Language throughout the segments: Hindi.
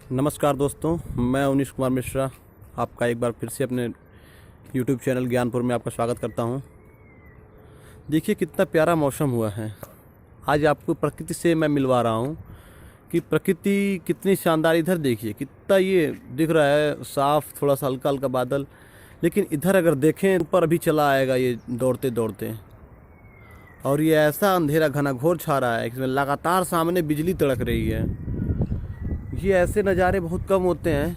नमस्कार दोस्तों, मैं उनीश कुमार मिश्रा आपका एक बार फिर से अपने YouTube चैनल ज्ञानपुर में आपका स्वागत करता हूं। देखिए कितना प्यारा मौसम हुआ है। आज आपको प्रकृति से मैं मिलवा रहा हूं कि प्रकृति कितनी शानदार। इधर देखिए कितना ये दिख रहा है साफ़, थोड़ा सा हल्का हल्का बादल, लेकिन इधर अगर देखें ऊपर अभी चला आएगा ये दौड़ते दौड़ते। और ये ऐसा अंधेरा घना घोर छा रहा है, इसमें लगातार सामने बिजली तड़क रही है। ये ऐसे नज़ारे बहुत कम होते हैं।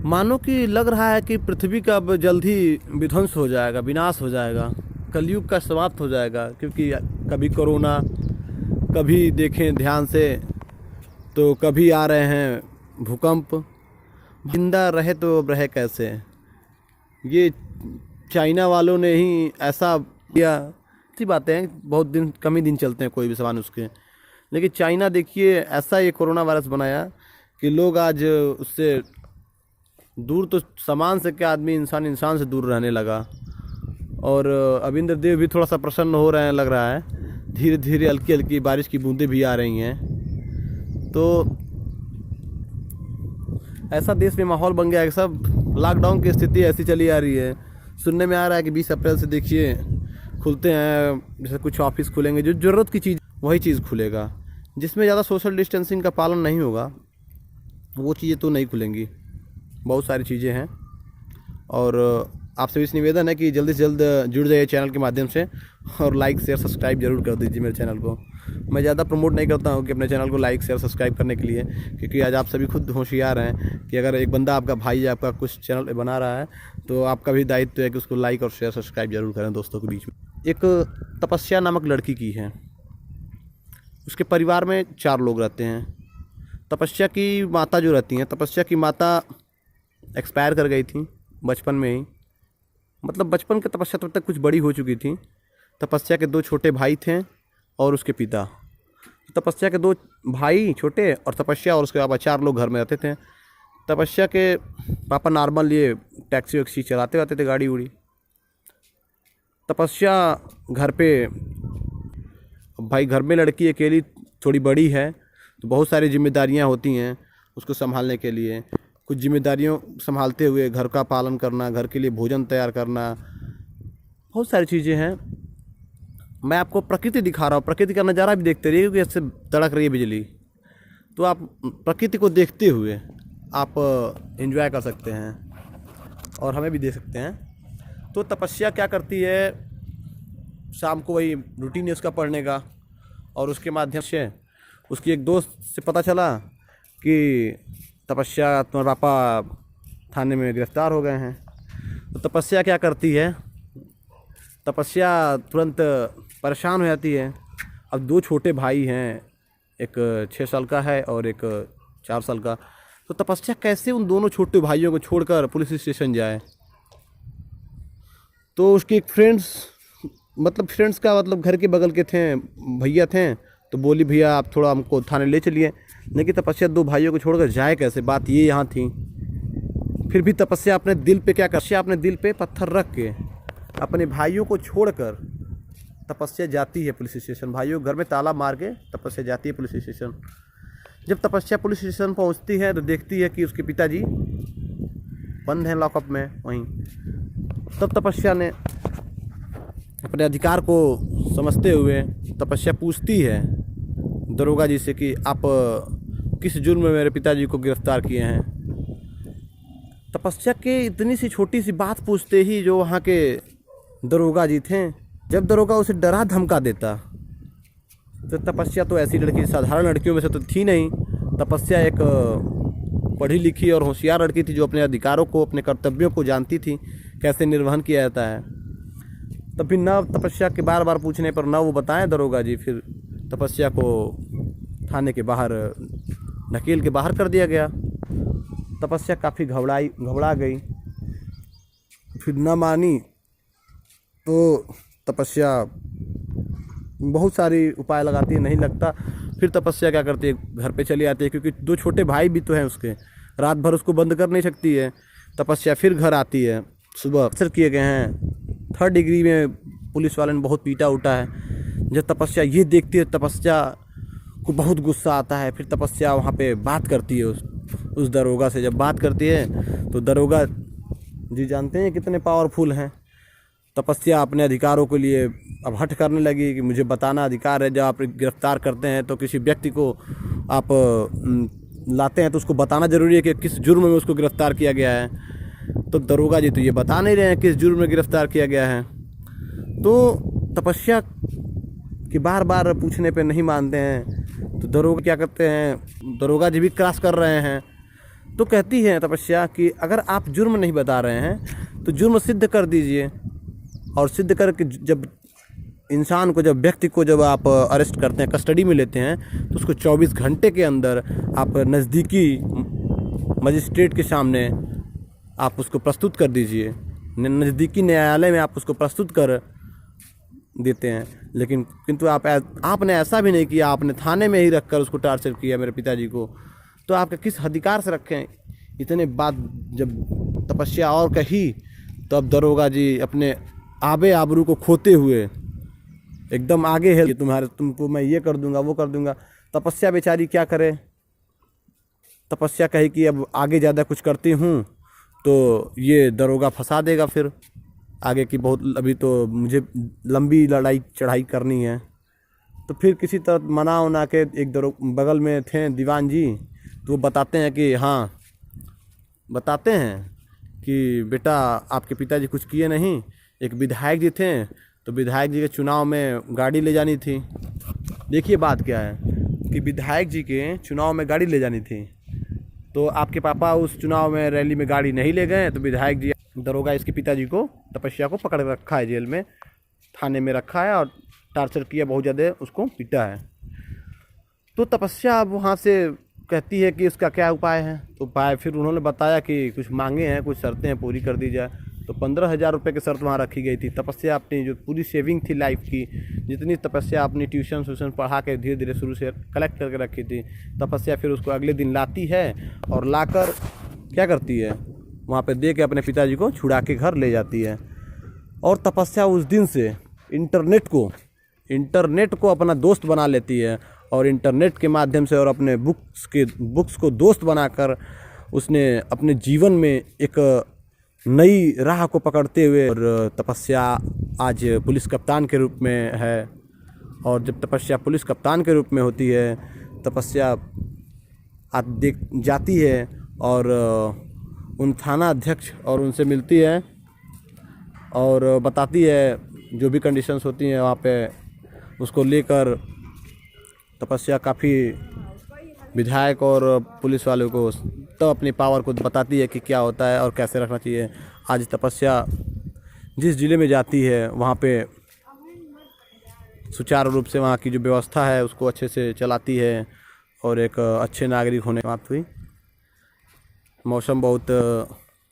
मानो कि लग रहा है कि पृथ्वी का अब जल्द ही विध्वंस हो जाएगा, विनाश हो जाएगा, कलयुग का समाप्त हो जाएगा। क्योंकि कभी कोरोना, कभी देखें ध्यान से तो कभी आ रहे हैं भूकंप। जिंदा रहे तो अब रहे कैसे। ये चाइना वालों ने ही ऐसा किया। ऐसी बातें हैं, बहुत दिन कम ही दिन चलते हैं कोई भी सामान उसके। लेकिन चाइना देखिए ऐसा ये कोरोना वायरस बनाया कि लोग आज उससे दूर, तो सामान से क्या, आदमी इंसान से दूर रहने लगा। और अविंद्र देव भी थोड़ा सा प्रसन्न हो रहे हैं, लग रहा है। धीरे धीरे हल्की हल्की बारिश की बूंदें भी आ रही हैं। तो ऐसा देश में माहौल बन गया है कि सब लॉकडाउन की स्थिति ऐसी चली आ रही है। सुनने में आ रहा है कि 20 अप्रैल से देखिए खुलते हैं, जैसे कुछ ऑफिस खुलेंगे, जो ज़रूरत की चीज़ वही चीज़ खुलेगा। जिसमें ज़्यादा सोशल डिस्टेंसिंग का पालन नहीं होगा वो चीज़ें तो नहीं खुलेंगी। बहुत सारी चीज़ें हैं। और आपसे भी इस निवेदन है कि जल्दी से जल्द जुड़ जाइए चैनल के माध्यम से, और लाइक शेयर सब्सक्राइब जरूर कर दीजिए मेरे चैनल को। मैं ज़्यादा प्रमोट नहीं करता हूँ कि अपने चैनल को लाइक शेयर सब्सक्राइब करने के लिए, क्योंकि आज आप सभी खुद होशियार हैं कि अगर एक बंदा, आपका भाई आपका कुछ चैनल बना रहा है तो आपका भी दायित्व है कि उसको लाइक और शेयर सब्सक्राइब जरूर करें दोस्तों के बीच में। एक तपस्या नामक लड़की की है। उसके परिवार में 4 लोग रहते हैं। तपस्या की माता जो रहती हैं, तपस्या की माता एक्सपायर कर गई थी बचपन में ही। मतलब बचपन के तपस्या तब तक कुछ बड़ी हो चुकी थी। तपस्या के 2 छोटे भाई थे और उसके पिता। तपस्या के 2 भाई छोटे और तपस्या, और उसके पापा, 4 लोग घर में रहते थे। तपस्या के पापा नॉर्मल ये टैक्सी वैक्सी चलाते रहते थे, गाड़ी उड़ी। तपस्या घर पे, भाई घर में लड़की अकेली थोड़ी बड़ी है तो बहुत सारी जिम्मेदारियां होती हैं उसको संभालने के लिए। कुछ जिम्मेदारियों संभालते हुए घर का पालन करना, घर के लिए भोजन तैयार करना, बहुत सारी चीज़ें हैं। मैं आपको प्रकृति दिखा रहा हूँ, प्रकृति का नज़ारा भी देखते रहिए, क्योंकि ऐसे तड़क रही है बिजली। तो आप प्रकृति को देखते हुए आप एंजॉय कर सकते हैं और हमें भी दे सकते हैं। तो तपस्या क्या करती है, शाम को वही रूटीन है उसका पढ़ने का, और उसके माध्यम से उसकी एक दोस्त से पता चला कि तपस्या, तुम्हारे पापा थाने में गिरफ्तार हो गए हैं। तो तपस्या क्या करती है, तपस्या तुरंत परेशान हो जाती है। अब 2 छोटे भाई हैं, एक 6 साल का है और एक 4 साल का। तो तपस्या कैसे उन दोनों छोटे भाइयों को छोड़कर पुलिस स्टेशन जाए। तो उसके एक फ्रेंड्स का मतलब घर के बगल के थे, भैया थे। तो बोली भैया आप थोड़ा हमको थाने ले चलिए। लेकिन तपस्या 2 भाइयों को छोड़कर जाए कैसे, बात ये यहाँ थी। फिर भी तपस्या अपने दिल पे क्या कर, अपने दिल पे पत्थर रख के अपने भाइयों को छोड़कर तपस्या जाती है पुलिस स्टेशन। भाइयों घर में ताला मार के तपस्या जाती है पुलिस स्टेशन। जब तपस्या पुलिस स्टेशन पहुँचती है तो देखती है कि उसके पिताजी बंद हैं लॉकअप में वहीं। तब तपस्या ने अपने अधिकार को समझते हुए तपस्या पूछती है दरोगा जी से कि आप किस जुर्म में मेरे पिताजी को गिरफ्तार किए हैं। तपस्या के इतनी सी छोटी सी बात पूछते ही जो वहाँ के दरोगा जी थे, जब दरोगा उसे डरा धमका देता, तो तपस्या तो ऐसी लड़की साधारण लड़कियों में से तो थी नहीं। तपस्या एक पढ़ी लिखी और होशियार लड़की थी जो अपने अधिकारों को, अपने कर्तव्यों को जानती थी कैसे निर्वहन किया जाता है। तब भी न तपस्या के बार बार पूछने पर न वो बताएं दरोगा जी, फिर तपस्या को थाने के बाहर ढकेल के बाहर कर दिया गया। तपस्या काफ़ी घबरा गई, फिर न मानी तो तपस्या बहुत सारी उपाय लगाती है, नहीं लगता। फिर तपस्या क्या करती है, घर पे चली आती है, क्योंकि 2 छोटे भाई भी तो हैं उसके, रात भर उसको बंद कर नहीं सकती है। तपस्या फिर घर आती है। सुबह अक्सर किए गए हैं, 3rd डिग्री में पुलिस वाले ने बहुत पीटा उठा है। जब तपस्या ये देखती है, तपस्या को बहुत गुस्सा आता है। फिर तपस्या वहाँ पे बात करती है उस दरोगा से। जब बात करती है तो दरोगा जी जानते हैं कितने पावरफुल हैं। तपस्या अपने अधिकारों के लिए अब हट करने लगी कि मुझे बताना अधिकार है। जब आप गिरफ्तार करते हैं तो किसी व्यक्ति को आप लाते हैं तो उसको बताना ज़रूरी है कि किस जुर्म में उसको गिरफ्तार किया गया है। तो दरोगा जी तो ये बता नहीं रहे हैं किस जुर्म में गिरफ्तार किया गया है। तो तपस्या कि बार बार पूछने पे नहीं मानते हैं। तो दरोगा क्या करते हैं, दरोगा जी भी क्रॉस कर रहे हैं। तो कहती है तपस्या कि अगर आप जुर्म नहीं बता रहे हैं तो जुर्म सिद्ध कर दीजिए। और सिद्ध करके जब इंसान को, जब व्यक्ति को जब आप अरेस्ट करते हैं, कस्टडी में लेते हैं, तो उसको 24 घंटे के अंदर आप नज़दीकी मजिस्ट्रेट के सामने आप उसको प्रस्तुत कर दीजिए। नज़दीकी न्यायालय में आप उसको प्रस्तुत कर देते हैं। लेकिन किंतु आपने ऐसा भी नहीं किया, आपने थाने में ही रखकर उसको टार्चर किया मेरे पिताजी को। तो आपके किस अधिकार से रखें? इतने बात जब तपस्या और कही तो अब दरोगा जी अपने आबे आबरू को खोते हुए एकदम आगे है कि तुमको मैं ये कर दूंगा, वो कर दूंगा। तपस्या बेचारी क्या करे? तपस्या कही कि अब आगे ज़्यादा कुछ करती हूँ तो ये दरोगा फंसा देगा, फिर आगे की बहुत, अभी तो मुझे लंबी लड़ाई चढ़ाई करनी है। तो फिर किसी तरह मना उना के एक बगल में थे दीवान जी, तो वो बताते हैं कि हाँ, बताते हैं कि बेटा आपके पिताजी कुछ किए नहीं। एक विधायक जी थे, तो विधायक जी के चुनाव में गाड़ी ले जानी थी। देखिए बात क्या है कि विधायक जी के चुनाव में गाड़ी ले जानी थी, तो आपके पापा उस चुनाव में रैली में गाड़ी नहीं ले गए। तो विधायक जी, दरोगा इसके पिताजी को, तपस्या को पकड़ रखा है, जेल में, थाने में रखा है और टार्चर किया, बहुत ज़्यादा उसको पीटा है। तो तपस्या अब वहाँ से कहती है कि इसका क्या उपाय है। तो उपाय फिर उन्होंने बताया कि कुछ मांगे हैं, कुछ शर्तें हैं, पूरी कर दी जाए। तो 15,000 रुपये की शर्त वहाँ रखी गई थी। तपस्या अपनी जो पूरी सेविंग थी लाइफ की, जितनी तपस्या अपनी ट्यूशन पढ़ा के धीरे धीरे शुरू से कलेक्ट करके रखी थी, तपस्या फिर उसको अगले दिन लाती है और लाकर क्या करती है, वहाँ पे दे के अपने पिताजी को छुड़ा के घर ले जाती है। और तपस्या उस दिन से इंटरनेट को अपना दोस्त बना लेती है और इंटरनेट के माध्यम से और अपने बुक्स को दोस्त बनाकर उसने अपने जीवन में एक नई राह को पकड़ते हुए, और तपस्या आज पुलिस कप्तान के रूप में है। और जब तपस्या पुलिस कप्तान के रूप में होती है, तपस्या जाती है और उन थाना अध्यक्ष और उनसे मिलती है और बताती है जो भी कंडीशंस होती हैं वहाँ पे, उसको लेकर तपस्या काफ़ी विधायक और पुलिस वालों को तो अपनी पावर को बताती है कि क्या होता है और कैसे रखना चाहिए। आज तपस्या जिस ज़िले में जाती है वहाँ पे सुचारू रूप से वहाँ की जो व्यवस्था है उसको अच्छे से चलाती है और एक अच्छे नागरिक होने की बात हुई। मौसम बहुत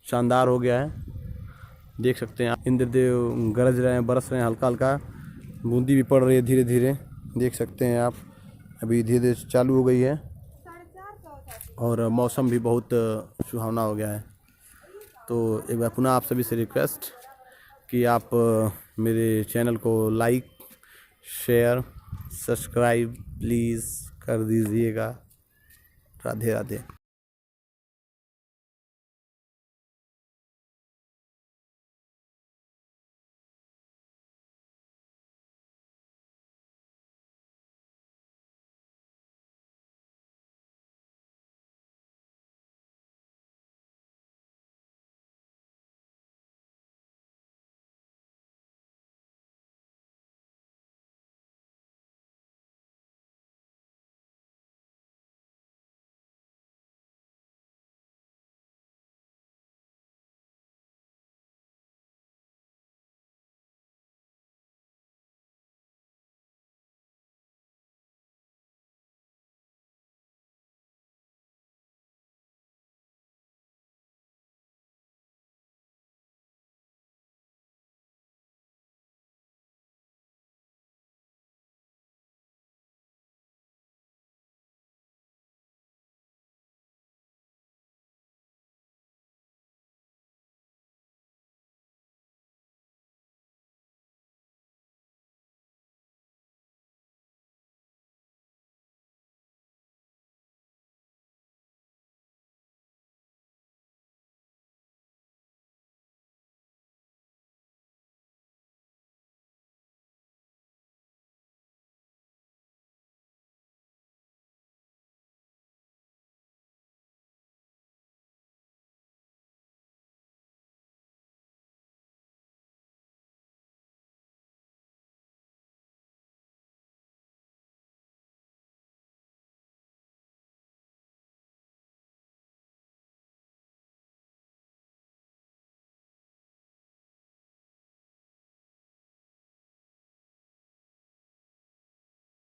शानदार हो गया है, देख सकते हैं आप। इंद्रदेव गरज रहे हैं, बरस रहे हैं, हल्का हल्का बूंदी भी पड़ रही है धीरे धीरे, देख सकते हैं आप। अभी धीरे धीरे चालू हो गई है और मौसम भी बहुत सुहावना हो गया है। तो एक बार पुनः आप सभी से रिक्वेस्ट कि आप मेरे चैनल को लाइक, शेयर, सब्सक्राइब प्लीज़ कर दीजिएगा। राधे राधे।